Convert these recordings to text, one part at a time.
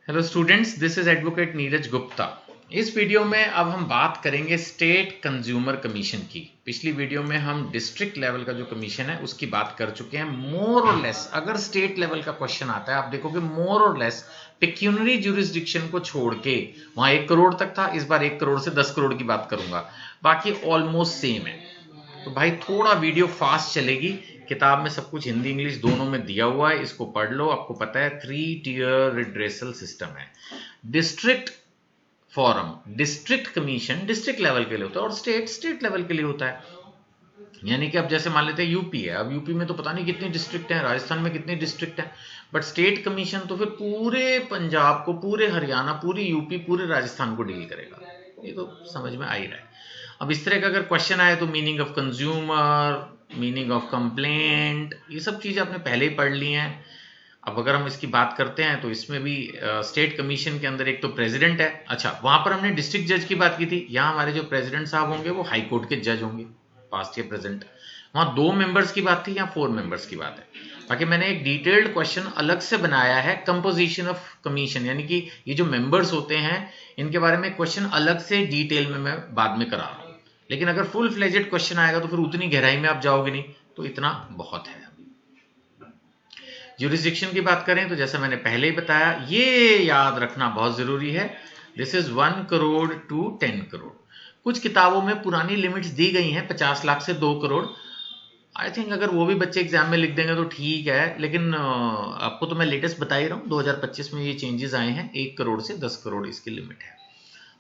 Hello students, this is advocate Neeraj Gupta. इस video में अब हम बात करेंगे स्टेट कंज्यूमर कमीशन की। पिछली वीडियो में हम डिस्ट्रिक्ट लेवल का जो कमीशन है उसकी बात कर चुके हैं। मोर और लेस अगर स्टेट लेवल का क्वेश्चन आता है, आप देखोगे मोर और लेस पेक्यूनरी ज्यूरिसडिक्शन को छोड़ के वहां 1 करोड़ तक था, इस बार 1 करोड़ से 10 करोड़ की बात करूंगा, बाकी ऑलमोस्ट सेम है। तो भाई थोड़ा वीडियो फास्ट चलेगी। किताब में सब कुछ हिंदी इंग्लिश दोनों में दिया हुआ है, इसको पढ़ लो। आपको पता है 3 टियर रिड्रेसल सिस्टम है। District forum, district commission district level के लिए होता है और स्टेट स्टेट लेवल के लिए होता है। यानी कि अब जैसे मान लेते हैं यूपी है, अब यूपी में तो पता नहीं कितनी डिस्ट्रिक्ट है, राजस्थान में कितनी डिस्ट्रिक्ट है, बट स्टेट कमीशन तो फिर पूरे पंजाब को, पूरे हरियाणा, पूरी यूपी, पूरे राजस्थान को डील करेगा। ये तो समझ में आ ही रहा है। अब इस तरह का अगर क्वेश्चन आए तो meaning of consumer, meaning of complaint, ये सब चीज़ आपने पहले ही पढ़ ली हैं। अब अगर हम इसकी बात करते हैं तो इसमें भी स्टेट कमीशन के अंदर एक तो प्रेसिडेंट है। अच्छा, वहां पर हमने डिस्ट्रिक्ट जज की बात की थी। यहाँ हमारे जो प्रेसिडेंट साहब होंगे वो हाई कोर्ट के जज होंगे, पास्ट या प्रेजेंट। वहां 2 मेंबर्स की बात थी, यहाँ 4 मेंबर्स की बात है। बाकी मैंने एक डिटेल्ड क्वेश्चन अलग से बनाया है, कंपोजिशन ऑफ कमीशन, यानी कि ये जो मेंबर्स होते हैं इनके बारे में क्वेश्चन अलग से डिटेल में मैं बाद में करा रहा हूँ। लेकिन अगर फुल फ्लेजेड क्वेश्चन आएगा तो फिर उतनी गहराई में आप जाओगे नहीं, तो इतना बहुत है। ज्यूरिसडिक्शन की बात करें तो जैसा मैंने पहले ही बताया, ये याद रखना बहुत जरूरी है, this is 1 crore to 10 crore. कुछ किताबों में पुरानी लिमिट्स दी गई हैं 50 लाख से 2 करोड़। आई थिंक अगर वो भी बच्चे एग्जाम में लिख देंगे तो ठीक है, लेकिन आपको तो मैं लेटेस्ट बता ही रहा हूँ, 2025 में ये चेंजेस आए हैं। 1 करोड़ से 10 करोड़ इसकी लिमिट है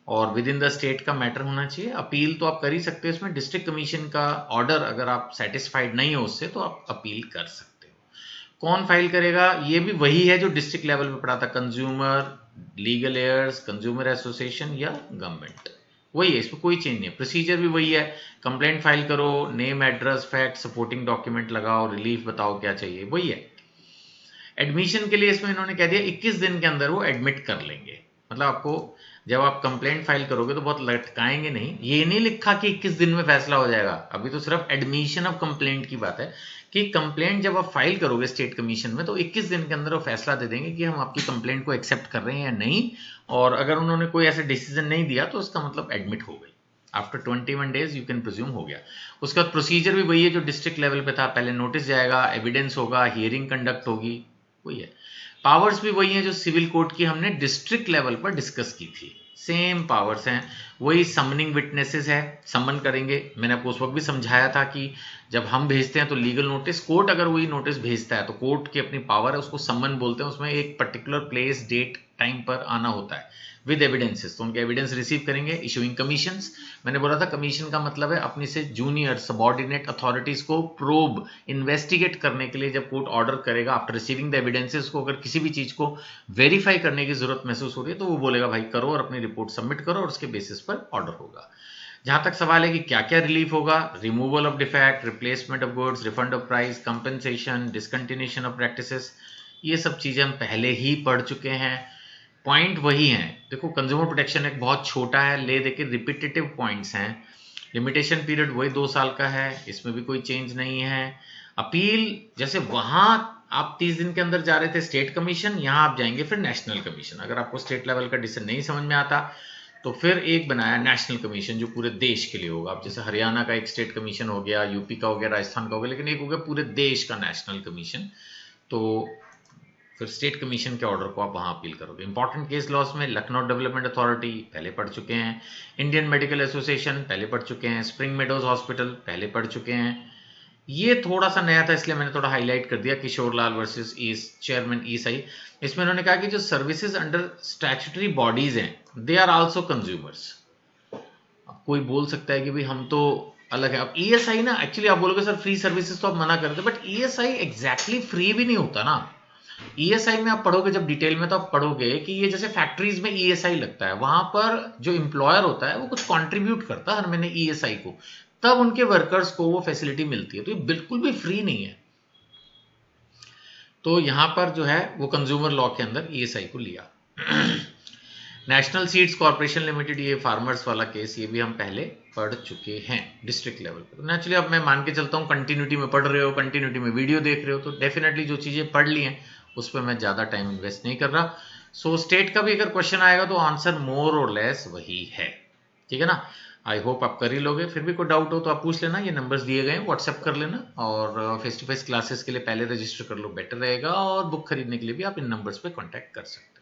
और विद इन द स्टेट का मैटर होना चाहिए। अपील तो आप कर ही सकते हो इसमें। डिस्ट्रिक्ट कमीशन का ऑर्डर अगर आप सेटिस्फाइड नहीं हो उससे तो आप अपील कर सकते हो। कौन फाइल करेगा? ये भी वही है जो डिस्ट्रिक्ट लेवल पे पढ़ा था, consumer, legal heirs, consumer association या गवर्नमेंट, वही है। इसमें कोई चेंज नहीं है, प्रोसीजर भी वही है। कंप्लेंट फाइल करो, name, address, fact, supporting document लगाओ, रिलीफ बताओ क्या चाहिए, वही है। एडमिशन के लिए इसमें इन्होंने कह दिया 21 दिन के अंदर वो एडमिट कर लेंगे। मतलब आपको जब आप कंप्लेंट फाइल करोगे तो बहुत लटकाएंगे नहीं। ये नहीं लिखा कि 21 दिन में फैसला हो जाएगा, अभी तो सिर्फ एडमिशन ऑफ कंप्लेंट की बात है कि कंप्लेंट जब आप फाइल करोगे स्टेट कमीशन में तो 21 दिन के अंदर वो फैसला दे देंगे कि हम आपकी कंप्लेंट को एक्सेप्ट कर रहे हैं या नहीं। और अगर उन्होंने कोई ऐसा डिसीजन नहीं दिया तो उसका मतलब एडमिट हो गई। After 21 days you can presume हो गया। उसके बाद प्रोसीजर भी वही है जो डिस्ट्रिक्ट लेवल पे था। पहले नोटिस जाएगा, एविडेंस होगा, हियरिंग कंडक्ट होगी, वही है। पावर्स भी वही है जो सिविल कोर्ट की हमने डिस्ट्रिक्ट लेवल पर डिस्कस की थी, सेम पावर्स हैं। वही समनिंग विटनेसेस है, समन करेंगे। मैंने आपको उस वक्त भी समझाया था कि जब हम भेजते हैं तो लीगल नोटिस, कोर्ट अगर वही नोटिस भेजता है तो कोर्ट की अपनी पावर है, उसको समन बोलते हैं। उसमें एक पर्टिकुलर प्लेस, डेट, टाइम पर आना होता है विद एविडेंसेस, तो उनके एविडेंस रिसीव करेंगे। इशूइंग कमीशंस, मैंने बोला था कमीशन का मतलब है अपनी से जूनियर सबॉर्डिनेट अथॉरिटीज को प्रोब, इन्वेस्टिगेट करने के लिए जब कोर्ट ऑर्डर करेगा आफ्टर रिसीविंग द एविडेंसेस को, अगर किसी भी चीज को वेरीफाई करने की जरूरत महसूस हो रही है तो वो बोलेगा भाई करो और अपनी रिपोर्ट सबमिट करो और उसके बेसिस पर ऑर्डर होगा। जहां तक सवाल है कि क्या क्या रिलीफ होगा, removal of defect, replacement of goods, refund of price, compensation, discontinuation of practices, ये सब चीजें हम पहले ही पढ़ चुके हैं। पॉइंट वही हैं। देखो कंज्यूमर प्रोटेक्शन एक बहुत छोटा है, ले देके रिपीटेटिव पॉइंट्स हैं। लिमिटेशन पीरियड वही 2 साल का है, इसमें भी कोई चेंज नहीं है। अपील, जैसे वहां आप 30 दिन के अंदर जा रहे थे स्टेट कमीशन, यहां आप जाएंगे फिर नेशनल कमीशन। अगर आपको स्टेट लेवल का डिसीजन नहीं समझ में आता तो फिर एक बनाया नेशनल कमीशन जो पूरे देश के लिए होगा। अब जैसे हरियाणा का एक स्टेट कमीशन हो गया, यूपी का हो गया, राजस्थान का हो गया, लेकिन एक हो गया पूरे देश का नेशनल कमीशन। तो फिर स्टेट कमीशन के ऑर्डर को आप वहां अपील करोगे। इंपॉर्टेंट केस लॉस में लखनऊ डेवलपमेंट अथॉरिटी पहले पढ़ चुके हैं, इंडियन मेडिकल एसोसिएशन पहले पढ़ चुके हैं, स्प्रिंग मेडोज हॉस्पिटल पहले पढ़ चुके हैं। ये थोड़ा सा नया था इसलिए मैंने थोड़ा हाईलाइट कर दिया, Kishore Lal versus east chairman ईसाई। इसमें उन्होंने कहा कि जो सर्विसेज अंडर स्टैट्यूटरी बॉडीज हैं दे आर आल्सो कंज्यूमर्स। कोई बोल सकता है कि भाई हम तो अलग है। अब ईएसआई ना, एक्चुअली आप बोलोगे सर फ्री सर्विसेज तो आप मना करते, बट ईएसआई एग्जैक्टली फ्री भी नहीं होता ना। ईएसआई में आप पढ़ोगे जब डिटेल में तो आप पढ़ोगे कि ये जैसे फैक्ट्रीज में ईएसआई लगता है, वहां पर जो एम्प्लॉयर होता है वो कुछ कंट्रीब्यूट करता है हर महीने ईएसआई को, तब उनके वर्कर्स को वो फैसिलिटी मिलती है। तो ये बिल्कुल भी फ्री नहीं है। तो यहां पर जो है वो कंज्यूमर लॉ के अंदर ईएसआई को लिया। नेशनल सीड्स कॉर्पोरेशन लिमिटेड, ये फार्मर्स वाला केस, ये भी हम पहले पढ़ चुके हैं डिस्ट्रिक्ट लेवल पर। तो नेचुरली अब मैं मान के चलता हूँ कंटिन्यूटी में पढ़ रहे हो, कंटिन्यूटी में वीडियो देख रहे हो, तो डेफिनेटली जो चीजें पढ़ ली हैं उस पर मैं ज्यादा टाइम इन्वेस्ट नहीं कर रहा। सो स्टेट का भी अगर क्वेश्चन आएगा तो आंसर मोर और लेस वही है, ठीक है ना। आई होप आप कर ही लोगे। फिर भी कोई डाउट हो तो आप पूछ लेना, ये नंबर्स दिए गए हैं, व्हाट्सएप कर लेना। और फेस टू फेस क्लासेस के लिए पहले रजिस्टर कर लो, बेटर रहेगा। और बुक खरीदने के लिए भी आप इन नंबर्स पे कांटेक्ट कर सकते हो।